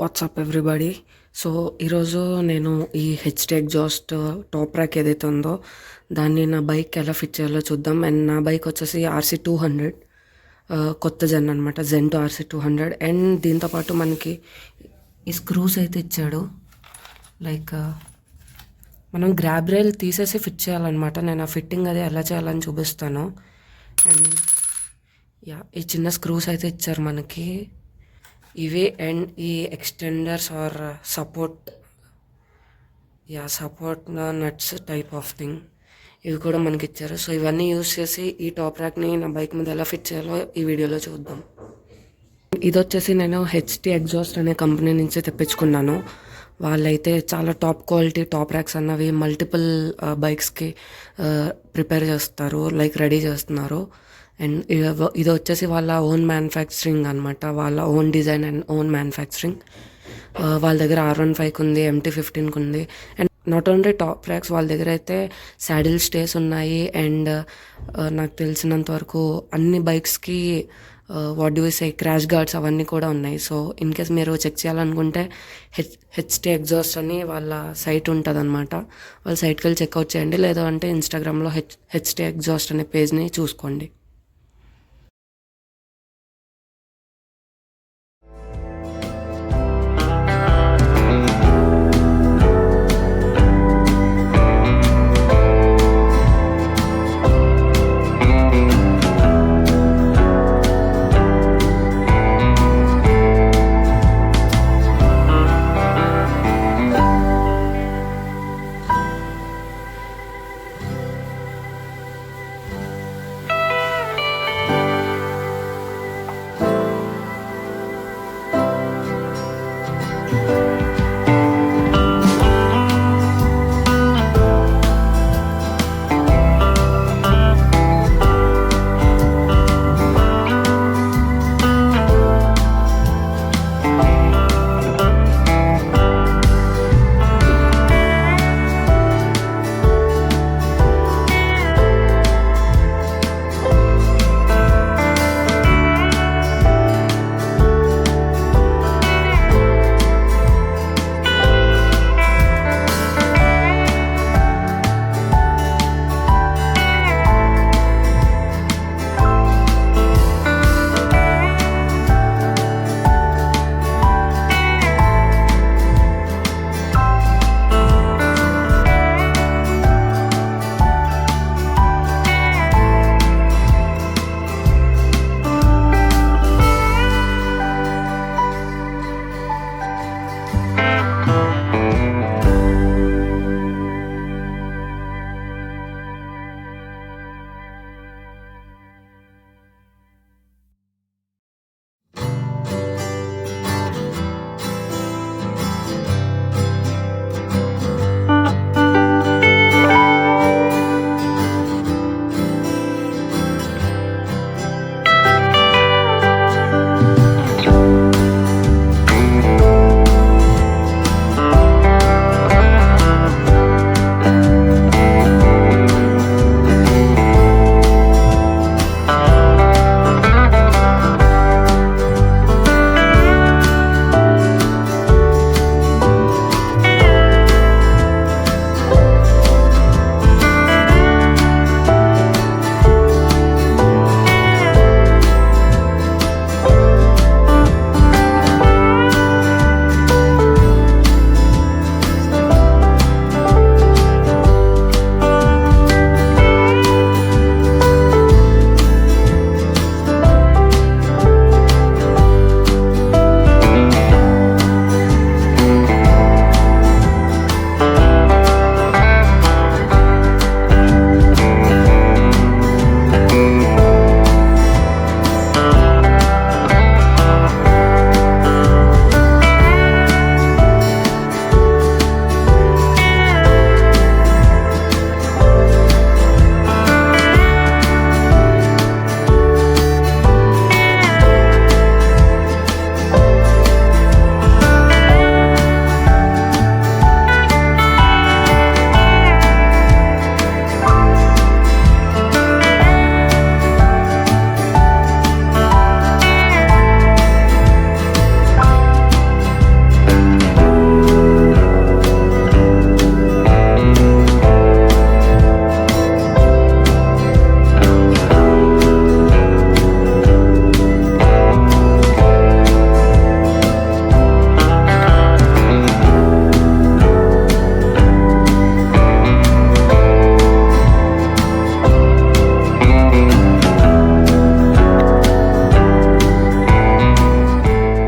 WhatsApp everybody. So ఈరోజు నేను ఈ హెచ్టీ ఎగ్జాస్ట్ టాప్ ర్యాక్ ఏదైతే ఉందో దాన్ని నా బైక్ ఎలా ఫిట్ చేయాలో చూద్దాం. అండ్ నా బైక్ వచ్చేసి RC200 కొత్త జెన్ అనమాట, జెన్ టు RC200. అండ్ దీంతోపాటు మనకి ఈ స్క్రూస్ అయితే ఇచ్చాడు. లైక్ మనం గ్రాబ్ రైల్ తీసేసి ఫిట్ చేయాలన్నమాట. నేను ఆ ఫిట్టింగ్ అది ఎలా చేయాలని చూపిస్తాను. అండ్ ఈ చిన్న స్క్రూస్ అయితే ఇచ్చారు మనకి ఇవి. అండ్ ఈ extenders are support nuts type of thing ఇవి కూడా మనకి ఇచ్చారు. సో ఇవన్నీ యూస్ చేసి ఈ టాప్ ర్యాక్ని నా బైక్ మీద ఎలా ఫిట్ చేయాలో ఈ వీడియోలో చూద్దాం. ఇది వచ్చేసి నేను హెచ్టీ ఎగ్జాస్ట్ అనే కంపెనీ నుంచి తెప్పించుకున్నాను. వాళ్ళైతే చాలా టాప్ క్వాలిటీ టాప్ ర్యాక్స్ అన్నవి మల్టిపుల్ బైక్స్కి ప్రిపేర్ చేస్తారు, లైక్ రెడీ చేస్తున్నారు. అండ్ ఇది వచ్చేసి వాళ్ళ ఓన్ మ్యానుఫ్యాక్చరింగ్ అనమాట, వాళ్ళ own design and own manufacturing. వాళ్ళ దగ్గర R15 ఉంది, MT15 ఉంది. And not only top racks, వాళ్ళ దగ్గర అయితే శాడిల్ స్టేస్ ఉన్నాయి. అండ్ నాకు తెలిసినంత వరకు అన్ని బైక్స్కి what do say crash guards అవన్నీ కూడా ఉన్నాయి. సో ఇన్ కేస్ మీరు చెక్ చేయాలనుకుంటే హెచ్టీ ఎగ్జాస్ట్ అని వాళ్ళ సైట్ ఉంటుంది అనమాట. వాళ్ళ సైట్కి వెళ్ళి చెక్అవుట్ చేయండి, లేదా అంటే ఇన్స్టాగ్రామ్లో హెచ్టీ ఎగ్జాస్ట్ అనే పేజ్ని చూసుకోండి.